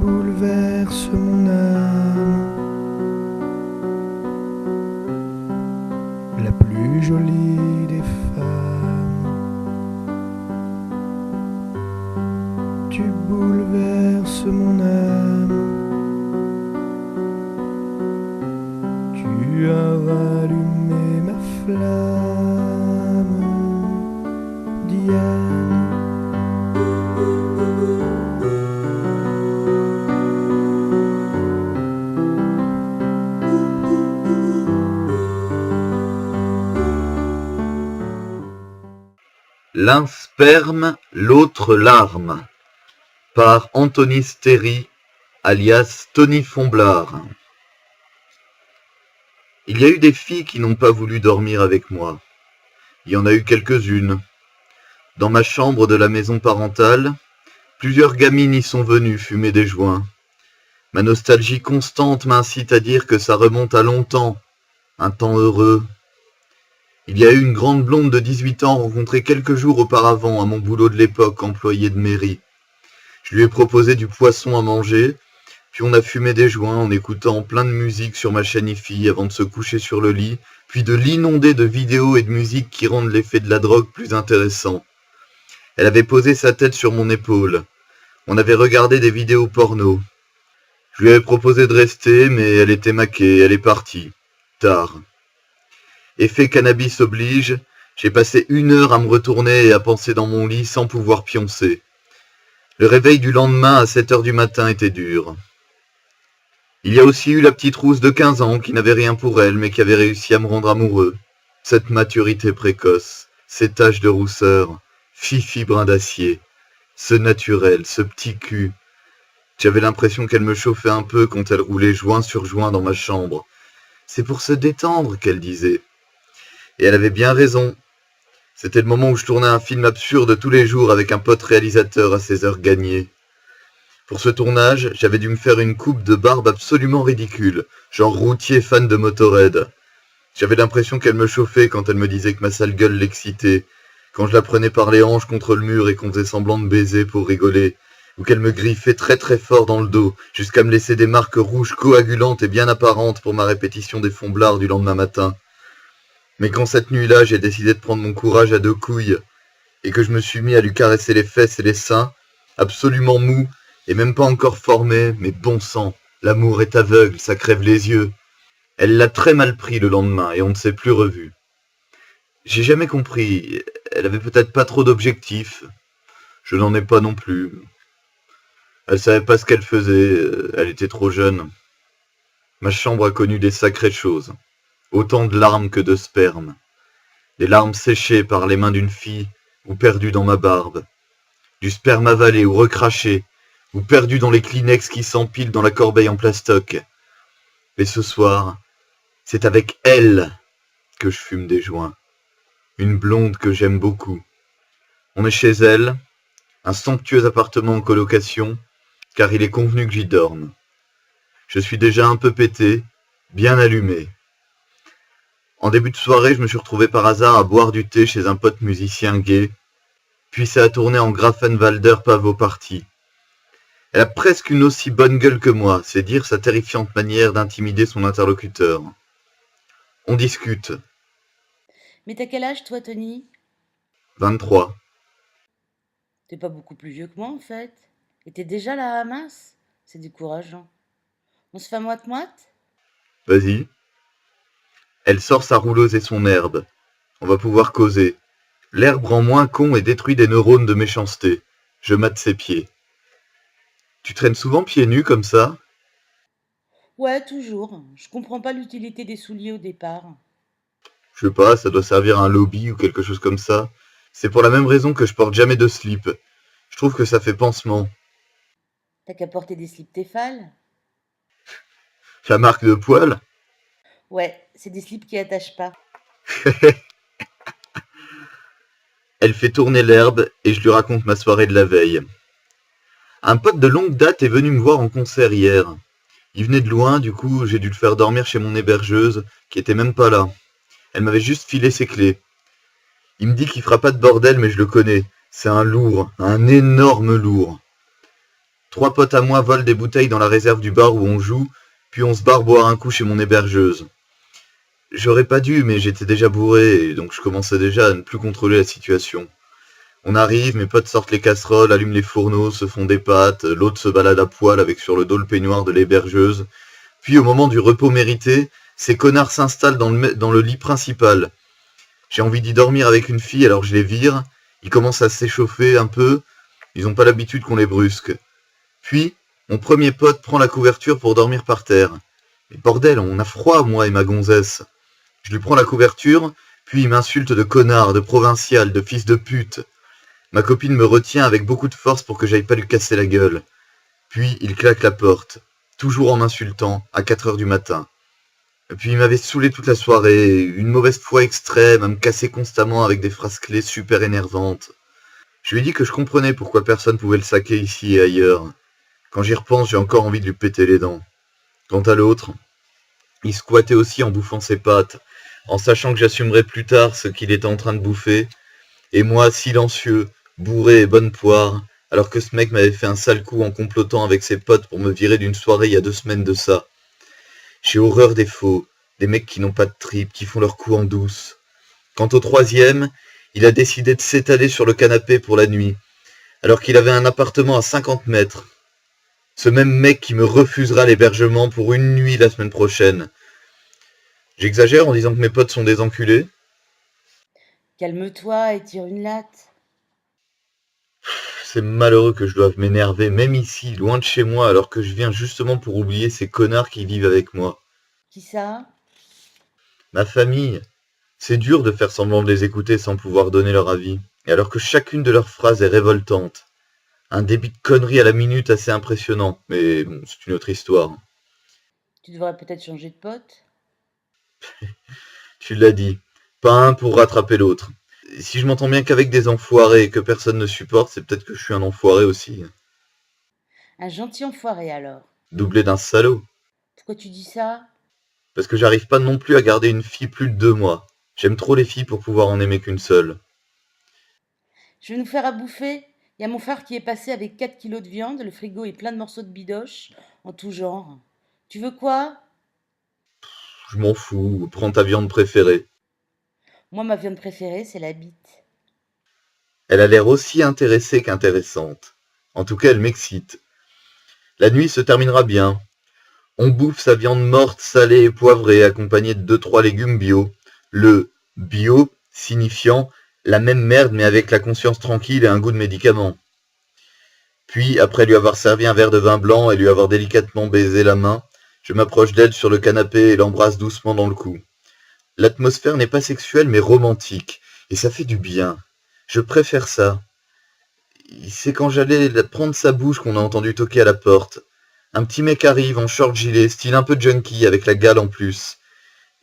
bouleverses mon âme, la plus jolie des femmes. Tu bouleverses mon âme, tu as rallumé ma flamme, Diane. L'un sperme, l'autre larme, par Anthony Sterry, alias Tony Fomblard. Il y a eu des filles qui n'ont pas voulu dormir avec moi. Il y en a eu quelques-unes. Dans ma chambre de la maison parentale, plusieurs gamines y sont venues fumer des joints. Ma nostalgie constante m'incite à dire que ça remonte à longtemps, un temps heureux. Il y a eu une grande blonde de 18 ans rencontrée quelques jours auparavant à mon boulot de l'époque, employé de mairie. Je lui ai proposé du poisson à manger, puis on a fumé des joints en écoutant plein de musique sur ma chaîne hi-fi avant de se coucher sur le lit, puis de l'inonder de vidéos et de musique qui rendent l'effet de la drogue plus intéressant. Elle avait posé sa tête sur mon épaule. On avait regardé des vidéos porno. Je lui avais proposé de rester, mais elle était maquée, elle est partie. Tard. Effet cannabis oblige, j'ai passé 1 heure à me retourner et à penser dans mon lit sans pouvoir pioncer. Le réveil du lendemain à 7 heures du matin était dur. Il y a aussi eu la petite rousse de 15 ans qui n'avait rien pour elle mais qui avait réussi à me rendre amoureux. Cette maturité précoce, ces taches de rousseur, fifi brin d'acier, ce naturel, ce petit cul. J'avais l'impression qu'elle me chauffait un peu quand elle roulait joint sur joint dans ma chambre. C'est pour se détendre qu'elle disait. Et elle avait bien raison. C'était le moment où je tournais un film absurde tous les jours avec un pote réalisateur à ses heures gagnées. Pour ce tournage, j'avais dû me faire une coupe de barbe absolument ridicule, genre routier fan de Motorhead. J'avais l'impression qu'elle me chauffait quand elle me disait que ma sale gueule l'excitait, quand je la prenais par les hanches contre le mur et qu'on faisait semblant de baiser pour rigoler, ou qu'elle me griffait très très fort dans le dos, jusqu'à me laisser des marques rouges coagulantes et bien apparentes pour ma répétition des Fomblards du lendemain matin. Mais quand cette nuit-là, j'ai décidé de prendre mon courage à 2 couilles, et que je me suis mis à lui caresser les fesses et les seins, absolument mou, et même pas encore formé, mais bon sang, l'amour est aveugle, ça crève les yeux. Elle l'a très mal pris le lendemain, et on ne s'est plus revus. J'ai jamais compris, elle avait peut-être pas trop d'objectifs, je n'en ai pas non plus. Elle savait pas ce qu'elle faisait, elle était trop jeune. Ma chambre a connu des sacrées choses. Autant de larmes que de sperme. Des larmes séchées par les mains d'une fille, ou perdues dans ma barbe. Du sperme avalé ou recraché, ou perdu dans les Kleenex qui s'empilent dans la corbeille en plastoc. Mais ce soir, c'est avec elle que je fume des joints. Une blonde que j'aime beaucoup. On est chez elle, un somptueux appartement en colocation, car il est convenu que j'y dorme. Je suis déjà un peu pété, bien allumé. En début de soirée, je me suis retrouvé par hasard à boire du thé chez un pote musicien gay, puis ça a tourné en Grafenwalder Pavot Party. Elle a presque une aussi bonne gueule que moi, c'est dire sa terrifiante manière d'intimider son interlocuteur. On discute. Mais t'as quel âge, toi, Tony? 23. T'es pas beaucoup plus vieux que moi, en fait. Et t'es déjà là à mince? C'est décourageant. On se fait moite-moite? Vas-y. Elle sort sa rouleuse et son herbe. On va pouvoir causer. L'herbe rend moins con et détruit des neurones de méchanceté. Je mate ses pieds. Tu traînes souvent pieds nus comme ça? Ouais, toujours. Je comprends pas l'utilité des souliers au départ. Je sais pas, ça doit servir à un lobby ou quelque chose comme ça. C'est pour la même raison que je porte jamais de slip. Je trouve que ça fait pansement. T'as qu'à porter des slips Tefal? La marque de poil? Ouais, c'est des slips qui attachent pas. Elle fait tourner l'herbe et je lui raconte ma soirée de la veille. Un pote de longue date est venu me voir en concert hier. Il venait de loin, du coup j'ai dû le faire dormir chez mon hébergeuse, qui était même pas là. Elle m'avait juste filé ses clés. Il me dit qu'il fera pas de bordel, mais je le connais. C'est un lourd, un énorme lourd. 3 potes à moi volent des bouteilles dans la réserve du bar où on joue, puis on se barre boire un coup chez mon hébergeuse. J'aurais pas dû, mais j'étais déjà bourré, et donc je commençais déjà à ne plus contrôler la situation. On arrive, mes potes sortent les casseroles, allument les fourneaux, se font des pâtes, l'autre se balade à poil avec sur le dos le peignoir de l'hébergeuse. Puis au moment du repos mérité, ces connards s'installent dans le lit principal. J'ai envie d'y dormir avec une fille, alors je les vire. Ils commencent à s'échauffer un peu. Ils n'ont pas l'habitude qu'on les brusque. Puis, mon premier pote prend la couverture pour dormir par terre. Mais bordel, on a froid, moi et ma gonzesse. Je lui prends la couverture, puis il m'insulte de connard, de provincial, de fils de pute. Ma copine me retient avec beaucoup de force pour que j'aille pas lui casser la gueule. Puis il claque la porte, toujours en m'insultant, à 4 heures du matin. Et puis il m'avait saoulé toute la soirée, une mauvaise foi extrême, à me casser constamment avec des phrases clés super énervantes. Je lui ai dit que je comprenais pourquoi personne pouvait le saquer ici et ailleurs. Quand j'y repense, j'ai encore envie de lui péter les dents. Quant à l'autre, il squattait aussi en bouffant ses pâtes, en sachant que j'assumerais plus tard ce qu'il était en train de bouffer, et moi, silencieux, bourré et bonne poire, alors que ce mec m'avait fait un sale coup en complotant avec ses potes pour me virer d'une soirée il y a 2 semaines de ça. J'ai horreur des faux, des mecs qui n'ont pas de tripes, qui font leur coup en douce. Quant au troisième, il a décidé de s'étaler sur le canapé pour la nuit, alors qu'il avait un appartement à 50 mètres. Ce même mec qui me refusera l'hébergement pour une nuit la semaine prochaine. J'exagère en disant que mes potes sont des enculés? Calme-toi et tire une latte. C'est malheureux que je doive m'énerver, même ici, loin de chez moi, alors que je viens justement pour oublier ces connards qui vivent avec moi. Qui ça? Ma famille. C'est dur de faire semblant de les écouter sans pouvoir donner leur avis, et alors que chacune de leurs phrases est révoltante. Un débit de conneries à la minute assez impressionnant, mais bon, c'est une autre histoire. Tu devrais peut-être changer de pote. Tu l'as dit, pas un pour rattraper l'autre. Si je m'entends bien qu'avec des enfoirés et que personne ne supporte, c'est peut-être que je suis un enfoiré aussi. Un gentil enfoiré alors. Doublé d'un salaud. Pourquoi tu dis ça? Parce que j'arrive pas non plus à garder une fille plus de 2 mois. J'aime trop les filles pour pouvoir en aimer qu'une seule. Je vais nous faire à bouffer. Il y a mon frère qui est passé avec 4 kilos de viande, le frigo est plein de morceaux de bidoche, en tout genre. Tu veux quoi? Je m'en fous, prends ta viande préférée. Moi, ma viande préférée, c'est la bite. Elle a l'air aussi intéressée qu'intéressante. En tout cas, elle m'excite. La nuit se terminera bien. On bouffe sa viande morte, salée et poivrée, accompagnée de 2-3 légumes bio. Le bio signifiant la même merde mais avec la conscience tranquille et un goût de médicament. Puis, après lui avoir servi un verre de vin blanc et lui avoir délicatement baisé la main, je m'approche d'elle sur le canapé et l'embrasse doucement dans le cou. L'atmosphère n'est pas sexuelle mais romantique, et ça fait du bien. Je préfère ça. C'est quand j'allais prendre sa bouche qu'on a entendu toquer à la porte. Un petit mec arrive en short gilet, style un peu junkie, avec la gale en plus.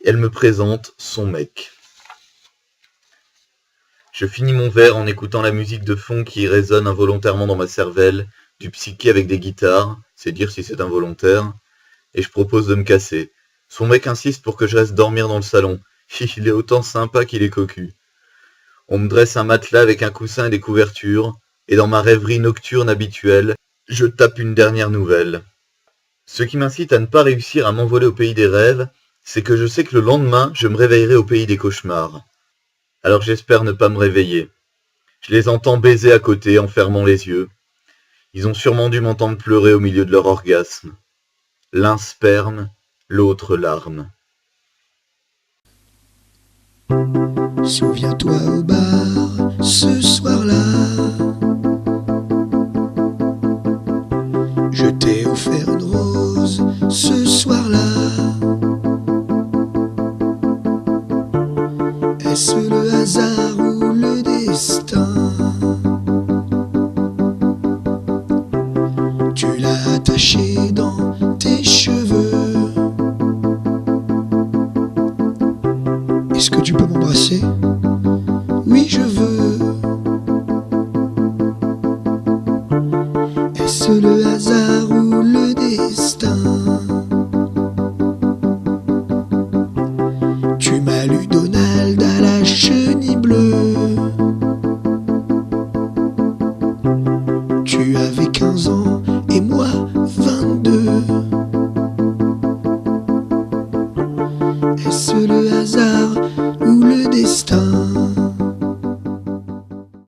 Elle me présente son mec. Je finis mon verre en écoutant la musique de fond qui résonne involontairement dans ma cervelle, du psyché avec des guitares, c'est dire si c'est involontaire, et je propose de me casser. Son mec insiste pour que je reste dormir dans le salon. Il est autant sympa qu'il est cocu. On me dresse un matelas avec un coussin et des couvertures, et dans ma rêverie nocturne habituelle, je tape une dernière nouvelle. Ce qui m'incite à ne pas réussir à m'envoler au pays des rêves, c'est que je sais que le lendemain, je me réveillerai au pays des cauchemars. Alors j'espère ne pas me réveiller. Je les entends baiser à côté en fermant les yeux. Ils ont sûrement dû m'entendre pleurer au milieu de leur orgasme. L'un sperme, l'autre larme. Souviens-toi au bar, ce soir-là, je t'ai offert une rose, ce soir-là. Est-ce le hasard ou le destin? Tu l'as attaché dans tes cheveux. Est-ce que tu peux m'embrasser? Oui, je veux. Est-ce le hasard ou le destin? Tu m'as lu Donald à la chenille bleue. Tu avais 15 ans et moi 22. Est-ce le